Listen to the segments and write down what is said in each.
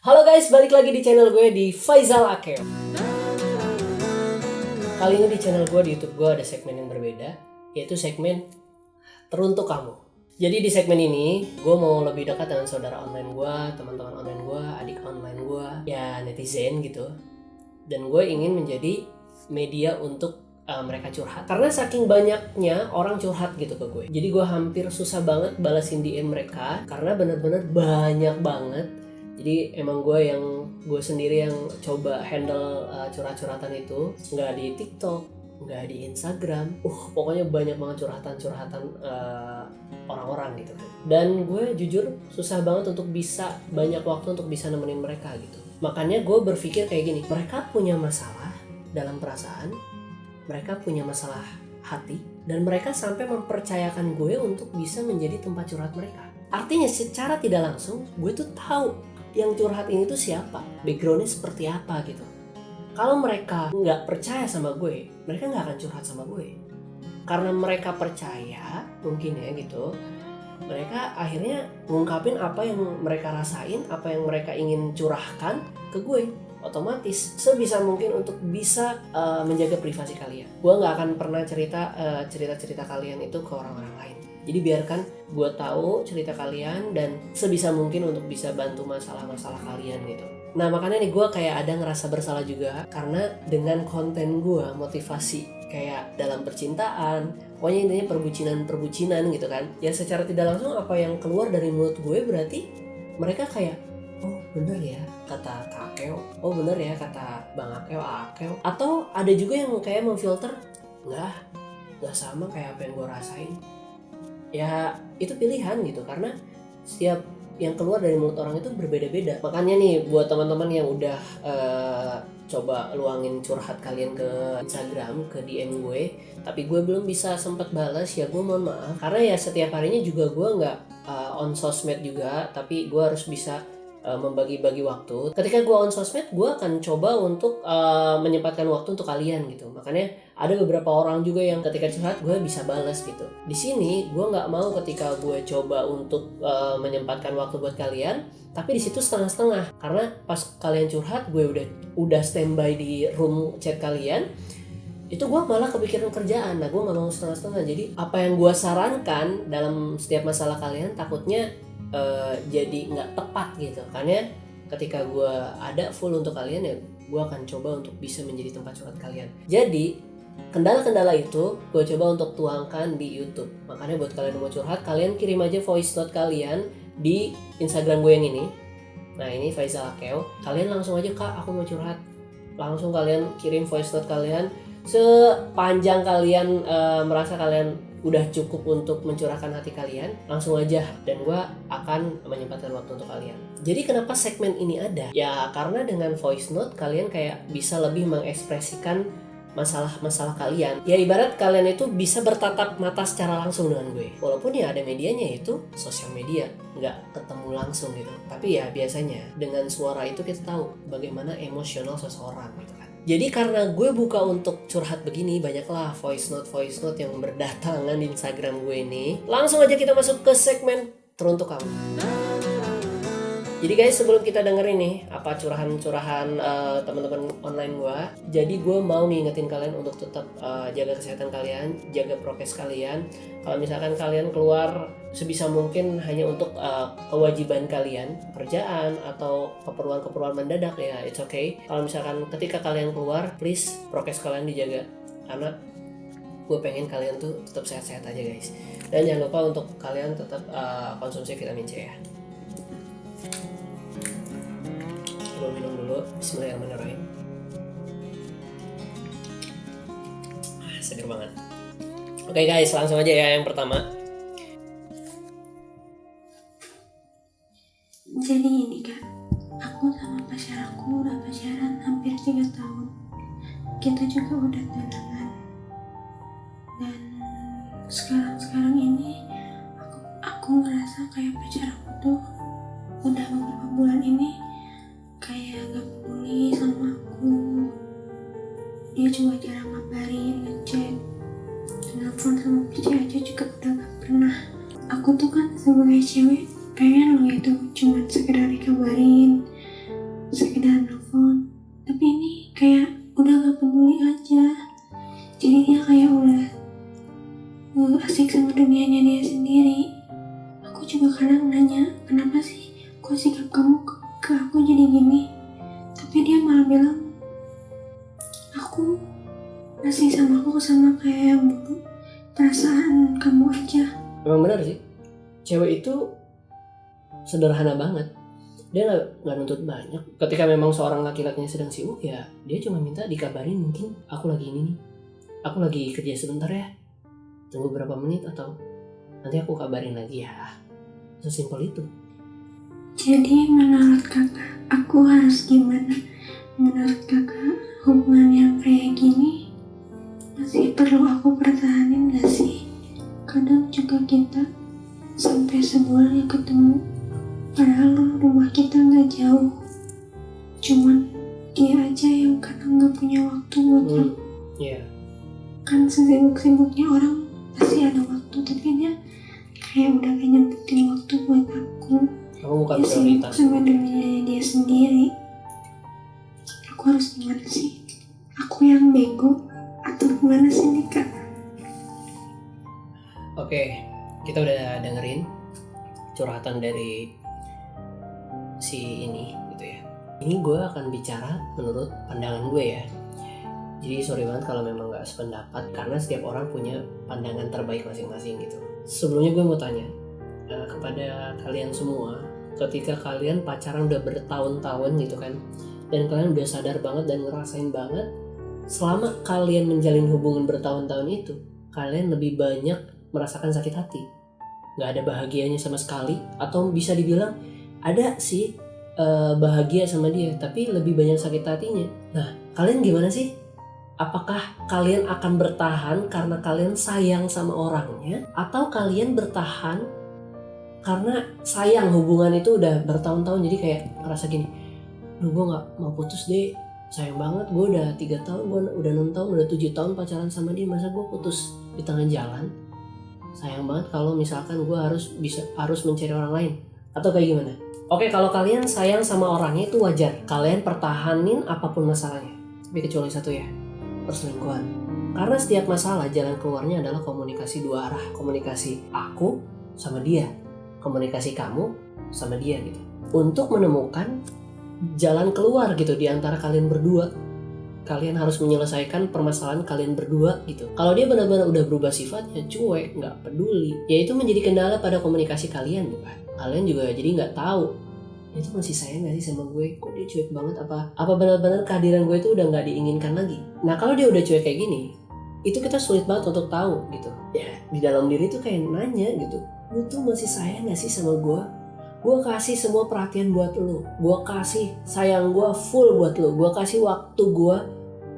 Halo guys, balik lagi di channel gue di Faizal Akeo. Kali ini di channel gue di YouTube gue ada segmen yang berbeda, yaitu segmen teruntuk kamu. Jadi di segmen ini gue mau lebih dekat dengan saudara online gue, teman-teman online gue, adik online gue, ya netizen gitu. Dan gue ingin menjadi media untuk mereka curhat. Karena saking banyaknya orang curhat gitu ke gue, jadi gue hampir susah banget balasin DM mereka karena bener-bener banyak banget. Jadi emang gue sendiri yang coba handle curhat-curhatan itu, nggak di TikTok, nggak di Instagram. Pokoknya banyak banget curhatan-curhatan orang-orang gitu kan. Dan gue jujur susah banget untuk bisa banyak waktu untuk bisa nemenin mereka gitu. Makanya gue berpikir kayak gini, mereka punya masalah dalam perasaan, mereka punya masalah hati, dan mereka sampai mempercayakan gue untuk bisa menjadi tempat curhat mereka. Artinya secara tidak langsung gue tuh tahu yang curhat ini tuh siapa, backgroundnya seperti apa gitu. Kalau mereka nggak percaya sama gue, mereka nggak akan curhat sama gue. Karena mereka percaya, mungkin ya gitu, mereka akhirnya ngungkapin apa yang mereka rasain, apa yang mereka ingin curahkan ke gue. Otomatis sebisa mungkin untuk bisa menjaga privasi kalian. Gue nggak akan pernah cerita kalian itu ke orang-orang lain. Jadi biarkan gue tahu cerita kalian dan sebisa mungkin untuk bisa bantu masalah-masalah kalian gitu. Nah makanya nih gue kayak ada ngerasa bersalah juga karena dengan konten gue motivasi kayak dalam percintaan, pokoknya intinya perbucinan gitu kan. Ya secara tidak langsung apa yang keluar dari mulut gue berarti mereka kayak, oh bener ya kata Kak Akeo, oh bener ya kata Bang Akeo, Akeo. Atau ada juga yang kayak memfilter, nggak sama kayak apa yang gue rasain. Ya itu pilihan gitu, karena setiap yang keluar dari mulut orang itu berbeda-beda. Makanya nih buat teman-teman yang udah coba luangin curhat kalian ke Instagram, ke DM gue, tapi gue belum bisa sempat balas, ya gue mohon maaf. Karena ya setiap harinya juga gue nggak on sosmed juga, tapi gue harus bisa membagi-bagi waktu. Ketika gue on sosmed, gue akan coba untuk menyempatkan waktu untuk kalian gitu. Makanya ada beberapa orang juga yang ketika curhat gue bisa balas gitu. Di sini gue nggak mau ketika gue coba untuk menyempatkan waktu buat kalian, tapi di situ setengah-setengah. Karena pas kalian curhat, gue udah standby di room chat kalian, itu gue malah kepikiran kerjaan. Nah gue nggak mau setengah-setengah. Jadi apa yang gue sarankan dalam setiap masalah kalian takutnya jadi nggak tepat gitu. Karena ketika gue ada full untuk kalian, ya gue akan coba untuk bisa menjadi tempat curhat kalian. Jadi kendala-kendala itu gue coba untuk tuangkan di YouTube. Makanya buat kalian yang mau curhat, kalian kirim aja voice note kalian di Instagram gue yang ini. Nah ini Faizal Akeo. Kalian langsung aja, Kak aku mau curhat. Langsung kalian kirim voice note kalian sepanjang kalian merasa kalian udah cukup untuk mencurahkan hati kalian, langsung aja, dan gue akan menyempatkan waktu untuk kalian. Jadi kenapa segmen ini ada? Ya karena dengan voice note kalian kayak bisa lebih mengekspresikan masalah-masalah kalian. Ya ibarat kalian itu bisa bertatap mata secara langsung dengan gue. Walaupun ya ada medianya, itu sosial media, nggak ketemu langsung gitu. Tapi ya biasanya dengan suara itu kita tahu bagaimana emosional seseorang gitu kan. Jadi karena gue buka untuk curhat begini, banyaklah voice note yang berdatangan di Instagram gue ini. Langsung aja kita masuk ke segmen teruntuk kamu. Jadi guys, sebelum kita dengerin nih apa curahan-curahan teman-teman online gue, jadi gue mau ngingetin kalian untuk tetap jaga kesehatan kalian, jaga prokes kalian. Kalau misalkan kalian keluar, sebisa mungkin hanya untuk kewajiban kalian, pekerjaan atau keperluan-keperluan mendadak, ya it's okay. Kalau misalkan ketika kalian keluar, please prokes kalian dijaga, karena gue pengen kalian tuh tetap sehat-sehat aja guys. Dan jangan lupa untuk kalian tetap konsumsi vitamin C ya. Gue minum dulu, bismillahirrahmanirrahim. Seger banget. Oke guys, langsung aja ya yang pertama. Jadi ini Kak, aku sama pacar aku udah pacaran hampir 3 tahun. Kita juga udah tunangan. Dan sekarang ini aku ngerasa kayak pacar aku tuh udah beberapa bulan ini kayak gak peduli sama aku. Dia juga jarang ngabarin, ngechat, telepon sama PC aja juga udah gak pernah. Aku tuh kan sebagai cewek pengen lo itu cuma sekedar dikabarin, aku jadi gini. Tapi dia malah bilang aku masih sama kayak yang dulu. Perasaan kamu aja. Emang benar sih, cewek itu sederhana banget. Dia nggak nuntut banyak. Ketika memang seorang laki-lakinya sedang sibuk, ya dia cuma minta dikabarin, mungkin aku lagi ini nih, aku lagi kerja sebentar ya, tunggu berapa menit atau nanti aku kabarin lagi ya. Sesimpel itu. Jadi menurut kakak, aku harus gimana? Menurut kakak, hubungan yang kayak gini masih perlu aku pertahanin gak sih? Kadang juga kita sampai sebulan gak ketemu, padahal rumah kita gak jauh. Cuman dia aja yang kadang gak punya waktu buat aku. Iya. Kan sesibuk-sibuknya orang pasti ada waktu, tapi dia kayak udah kayak nyempetin waktu buat aku. Kamu bukan Dia sibuk prioritas. sama dunianya dia sendiri. Aku harus gimana sih? Aku yang bego atau gimana sih nih kak? Oke, kita udah dengerin curhatan dari si ini gitu ya. Ini gue akan bicara menurut pandangan gue ya. Jadi sorry banget kalau memang gak sependapat, karena setiap orang punya pandangan terbaik masing-masing gitu. Sebelumnya gue mau tanya kepada kalian semua, ketika kalian pacaran udah bertahun-tahun gitu kan, dan kalian udah sadar banget dan ngerasain banget, selama kalian menjalin hubungan bertahun-tahun itu, kalian lebih banyak merasakan sakit hati, gak ada bahagianya sama sekali, atau bisa dibilang ada sih bahagia sama dia, tapi lebih banyak sakit hatinya. Nah, kalian gimana sih? Apakah kalian akan bertahan karena kalian sayang sama orangnya, atau kalian bertahan karena sayang hubungan itu udah bertahun-tahun, jadi kayak ngerasa gini, gue gak mau putus deh, sayang banget, gue udah 3 tahun, gue udah 6 tahun, udah 7 tahun pacaran sama dia, masa gue putus di tengah jalan? Sayang banget kalau misalkan gue harus mencari orang lain, atau kayak gimana? Oke, kalau kalian sayang sama orangnya itu wajar, kalian pertahanin apapun masalahnya, tapi kecuali satu ya, perselingkuhan. Karena setiap masalah jalan keluarnya adalah komunikasi 2 arah, komunikasi aku sama dia, komunikasi kamu sama dia gitu, untuk menemukan jalan keluar gitu di antara kalian berdua. Kalian harus menyelesaikan permasalahan kalian berdua gitu. Kalau dia benar-benar udah berubah sifatnya, cuek, nggak peduli, ya itu menjadi kendala pada komunikasi kalian, bukan? Kalian juga jadi nggak tahu, dia tuh masih sayang nggak sih sama gue? Kok dia cuek banget? Apa benar-benar kehadiran gue itu udah nggak diinginkan lagi? Nah, kalau dia udah cuek kayak gini, itu kita sulit banget untuk tahu gitu. Ya di dalam diri tuh kayak nanya gitu, lu tuh masih sayang nggak sih sama gue? Gue kasih semua perhatian buat lo, gue kasih sayang gue full buat lo, gue kasih waktu gue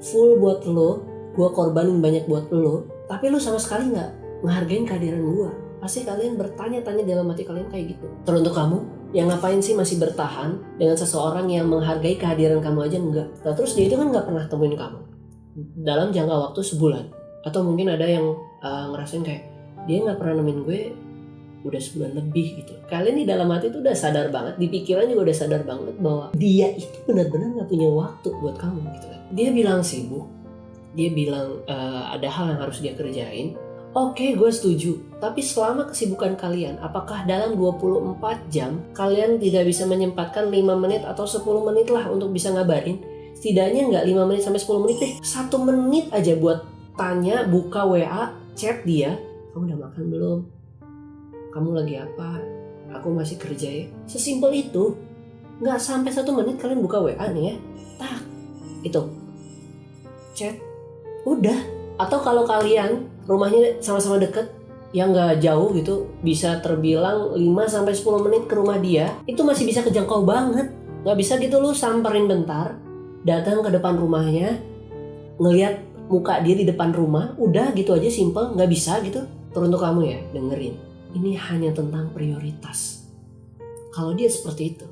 full buat lo, gue korbanin banyak buat lo, tapi lo sama sekali nggak ngehargain kehadiran gue. Pasti kalian bertanya-tanya dalam hati kalian kayak gitu. Teruntuk kamu yang ngapain sih masih bertahan dengan seseorang yang menghargai kehadiran kamu aja enggak? Nah terus dia itu kan nggak pernah temuin kamu dalam jangka waktu sebulan, atau mungkin ada yang ngerasain kayak dia nggak pernah nemuin gue udah sebulan lebih gitu. Kalian di dalam hati itu udah sadar banget, di pikiran juga udah sadar banget bahwa dia itu benar-benar nggak punya waktu buat kamu gitu kan. Dia bilang sibuk, dia bilang ada hal yang harus dia kerjain. Oke, gue setuju. Tapi selama kesibukan kalian, apakah dalam 24 jam kalian tidak bisa menyempatkan 5 menit atau 10 menit lah untuk bisa ngabarin? Setidaknya nggak 5 menit sampai 10 menit deh. 1 menit aja buat tanya, buka WA, chat dia. Kamu udah makan belum? Kamu lagi apa? Aku masih kerja ya. Sesimpel itu. Nggak sampai 1 menit kalian buka WA nih ya. Tak, itu chat, udah. Atau kalau kalian rumahnya sama-sama deket, yang nggak jauh gitu, bisa terbilang 5-10 menit ke rumah dia, itu masih bisa kejangkau banget. Nggak bisa gitu lu samperin bentar, datang ke depan rumahnya, ngelihat muka dia di depan rumah, udah gitu aja, simple. Nggak bisa gitu. Teruntuk kamu ya, dengerin, ini hanya tentang prioritas. Kalau dia seperti itu,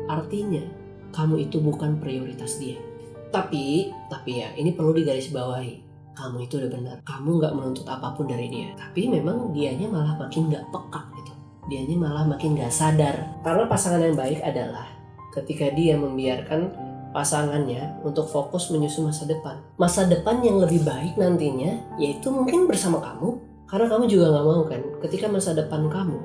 artinya kamu itu bukan prioritas dia. Tapi ya ini perlu digarisbawahi. Kamu itu udah benar. Kamu gak menuntut apapun dari dia. Tapi memang dianya malah makin gak peka gitu. Dianya malah makin gak sadar. Karena pasangan yang baik adalah ketika dia membiarkan pasangannya untuk fokus menyusun masa depan. Masa depan yang lebih baik nantinya, yaitu mungkin bersama kamu. Karena kamu juga gak mau kan ketika masa depan kamu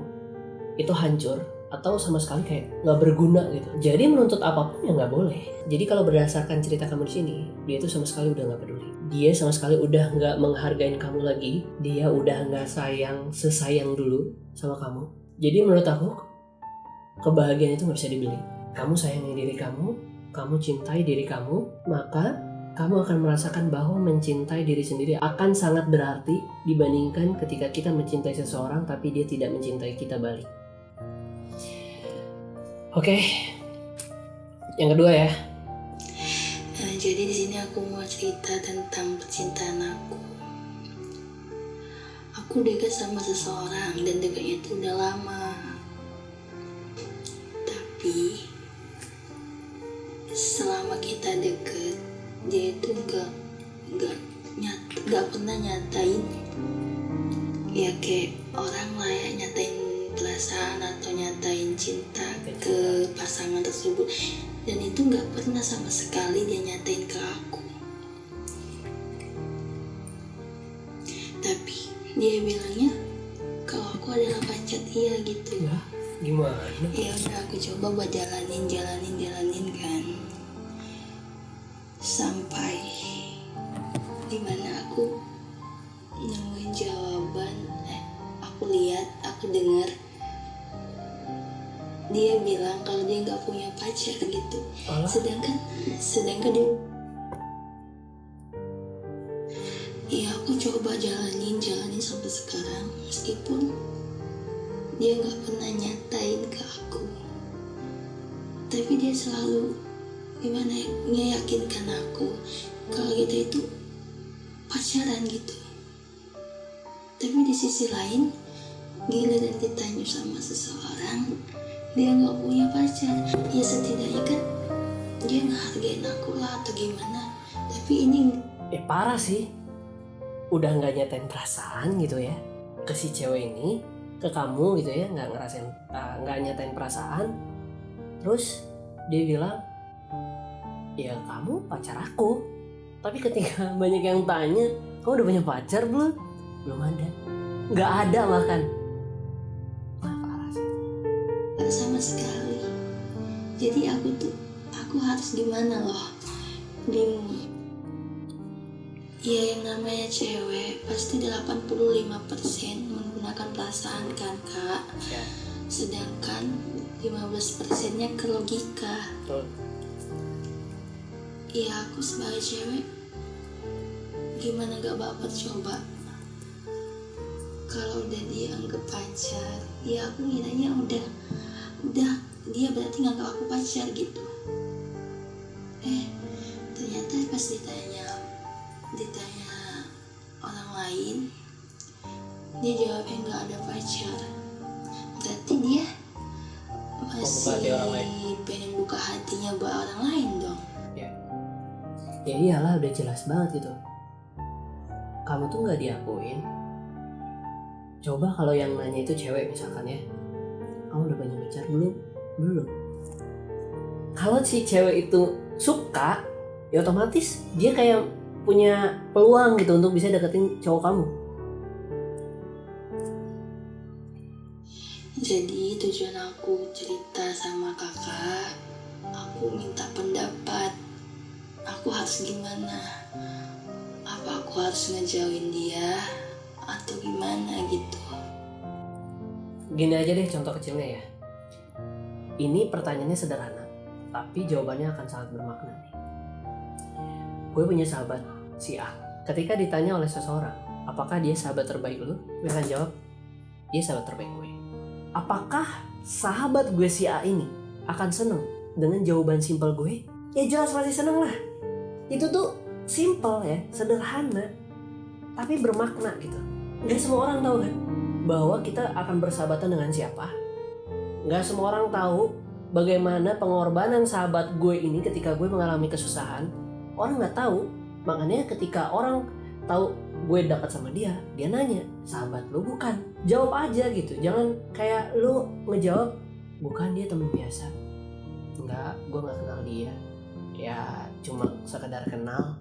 itu hancur atau sama sekali kayak nggak berguna gitu. Jadi menuntut apapun ya nggak boleh. Jadi kalau berdasarkan cerita kamu di sini, dia tuh sama sekali udah nggak peduli. Dia sama sekali udah nggak menghargain kamu lagi. Dia udah nggak sesayang dulu sama kamu. Jadi menurut aku, kebahagiaan itu nggak bisa dibeli. Kamu sayangi diri kamu cintai diri kamu, maka kamu akan merasakan bahwa mencintai diri sendiri akan sangat berarti dibandingkan ketika kita mencintai seseorang tapi dia tidak mencintai kita balik. Oke, yang kedua ya. Jadi di sini aku mau cerita tentang percintaan aku. Aku dekat sama seseorang dan dekatnya itu udah lama. Tapi selama kita deket, dia itu nggak pernah nyatain ya kayak orang lah ya, nyatain perasaan atau nyatain cinta ke pasangan tersebut, dan itu nggak pernah sama sekali dia nyatain ke aku. Tapi dia bilangnya kalau aku adalah pacar dia gitu. Ya, gimana? Ya udah aku coba buat jalanin kan, sampai dimana aku nemuin jawaban. Aku lihat, aku dengar dia bilang kalau dia nggak punya pacar gitu. Sedangkan dia, ya aku coba jalanin sampai sekarang, meskipun dia nggak pernah nyatain ke aku, tapi dia selalu gimana ya, meyakinkan aku kalau kita itu pacaran gitu. Tapi di sisi lain, giliran ditanya sama seseorang dia nggak punya pacar, ya setidaknya kan dia ngehargain aku lah atau gimana. Tapi ini Parah sih, udah nggak nyatain perasaan gitu ya ke si cewek ini, ke kamu gitu ya, nggak nyatain perasaan. Terus dia bilang, ya kamu pacar aku. Tapi ketika banyak yang tanya, kamu udah punya pacar belum? Belum ada, nggak ada bahkan. Parah sih. gak sama sekali. Jadi aku harus gimana loh, bingung. Ya yang namanya cewek pasti 85% menggunakan perasaan kan kak, Ya. sedangkan 15%-nya ke logika. Betul. Ya aku sebagai cewek gimana gak baper coba kalau udah dianggap pacar. Ya aku ngiranya udah dia berarti nganggap aku pacar gitu. Ternyata pas ditanya orang lain, dia jawabnya nggak ada pacar. Berarti dia hati orang lain. masih pengen buka hatinya buat orang lain dong. Ya iyalah, udah jelas banget gitu. Kamu tuh nggak diakuin. Coba kalau yang nanya itu cewek misalkan ya, kamu udah punya pacar belum? Belum. Kalau si cewek itu suka, ya otomatis dia kayak punya peluang gitu untuk bisa deketin cowok kamu. Jadi tujuan aku cerita sama kakak, aku minta pendapat. Aku harus gimana? Apa aku harus ngejauhin dia atau gimana gitu? Gini aja deh contoh kecilnya ya. Ini pertanyaannya sederhana, tapi jawabannya akan sangat bermakna nih. Gue punya sahabat si A. Ketika ditanya oleh seseorang, apakah dia sahabat terbaik lu? Gue akan jawab, dia sahabat terbaik gue. Apakah sahabat gue si A ini akan seneng dengan jawaban simpel gue? Ya jelas pasti seneng lah. Itu tuh simple ya, sederhana, tapi bermakna gitu. Gak semua orang tahu kan bahwa kita akan bersahabatan dengan siapa. Gak semua orang tahu bagaimana pengorbanan sahabat gue ini ketika gue mengalami kesusahan. Orang gak tahu. Makanya ketika orang tahu gue dekat sama dia nanya, sahabat lu bukan? Jawab aja gitu. Jangan kayak lu ngejawab, bukan, dia teman biasa. Enggak, gue gak kenal dia. Ya cuma sekedar kenal.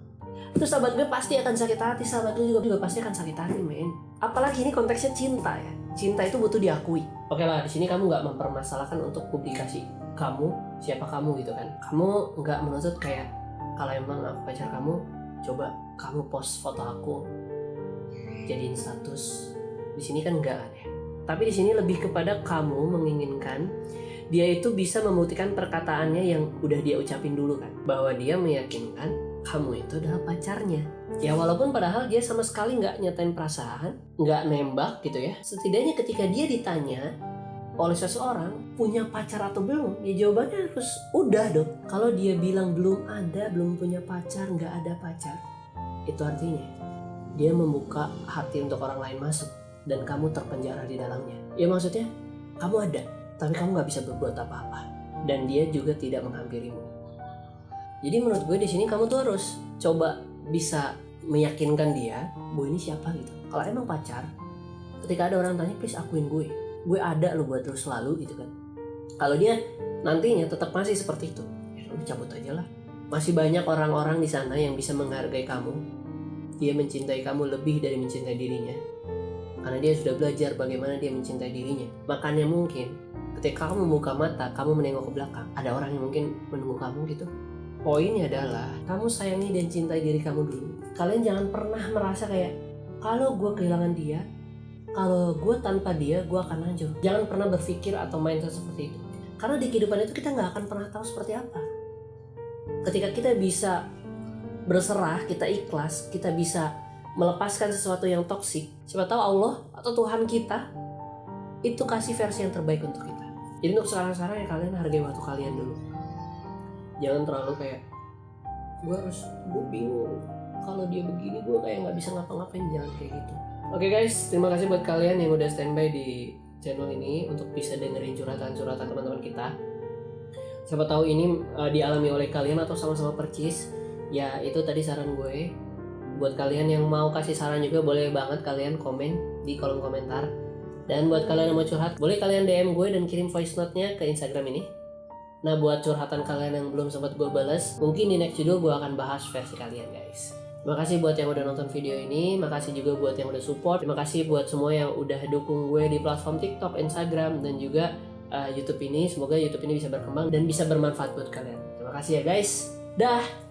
Terus sahabat gue pasti akan sakit hati. Sahabat lu juga pasti akan sakit hati, men. Apalagi ini konteksnya cinta ya. Cinta itu butuh diakui. Oke lah, di sini kamu nggak mempermasalahkan untuk publikasi kamu, siapa kamu gitu kan. Kamu nggak menuntut kayak kalau emang aku pacar kamu, coba kamu post foto aku jadiin status. Di sini kan enggak kan ya. Tapi di sini lebih kepada kamu menginginkan dia itu bisa membuktikan perkataannya yang udah dia ucapin dulu kan, bahwa dia meyakinkan kamu itu adalah pacarnya. Ya walaupun padahal dia sama sekali nggak nyatain perasaan, nggak nembak gitu ya. Setidaknya ketika dia ditanya oleh seseorang punya pacar atau belum, ya jawabannya harus udah dong. Kalau dia bilang belum ada, belum punya pacar, nggak ada pacar, itu artinya dia membuka hati untuk orang lain masuk dan kamu terpenjara di dalamnya. Ya maksudnya kamu ada, tapi kamu nggak bisa berbuat apa-apa dan dia juga tidak menghampirimu. Jadi menurut gue di sini kamu tuh harus coba bisa meyakinkan dia bahwa ini siapa gitu. Kalau emang pacar, ketika ada orang tanya please akuin gue ada lo buat lo selalu gitu kan. Kalau dia nantinya tetap masih seperti itu, ya lu cabut aja lah. Masih banyak orang-orang di sana yang bisa menghargai kamu. Dia mencintai kamu lebih dari mencintai dirinya, karena dia sudah belajar bagaimana dia mencintai dirinya. Makanya mungkin ketika kamu membuka mata, kamu menengok ke belakang, ada orang yang mungkin menunggu kamu gitu. Poinnya adalah kamu sayangi dan cintai diri kamu dulu. Kalian jangan pernah merasa kayak kalau gue kehilangan dia, kalau gue tanpa dia gue akan hancur. Jangan pernah berpikir atau mindset seperti itu. Karena di kehidupan itu kita gak akan pernah tahu seperti apa. Ketika kita bisa berserah, kita ikhlas, kita bisa melepaskan sesuatu yang toksik, siapa tahu Allah atau Tuhan kita itu kasih versi yang terbaik untuk kita. Jadi untuk sekarang-sekarang ya kalian hargai waktu kalian dulu. Jangan terlalu kayak gue bingung kalau dia begini, gue kayak nggak bisa ngapa-ngapain. Jangan kayak gitu. Oke guys, terima kasih buat kalian yang udah standby di channel ini untuk bisa dengerin curhatan-curhatan teman-teman kita. Siapa tahu ini dialami oleh kalian atau sama-sama percis. Ya itu tadi saran gue. Buat kalian yang mau kasih saran juga boleh banget kalian komen di kolom komentar. Dan buat kalian yang mau curhat, boleh kalian DM gue dan kirim voice note-nya ke Instagram ini. Nah buat curhatan kalian yang belum sempat gue balas, mungkin di next video gue akan bahas versi kalian guys. Terima kasih buat yang udah nonton video ini, makasih juga buat yang udah support, terima kasih buat semua yang udah dukung gue di platform TikTok, Instagram, dan juga YouTube ini. Semoga YouTube ini bisa berkembang dan bisa bermanfaat buat kalian. Terima kasih ya guys, dah.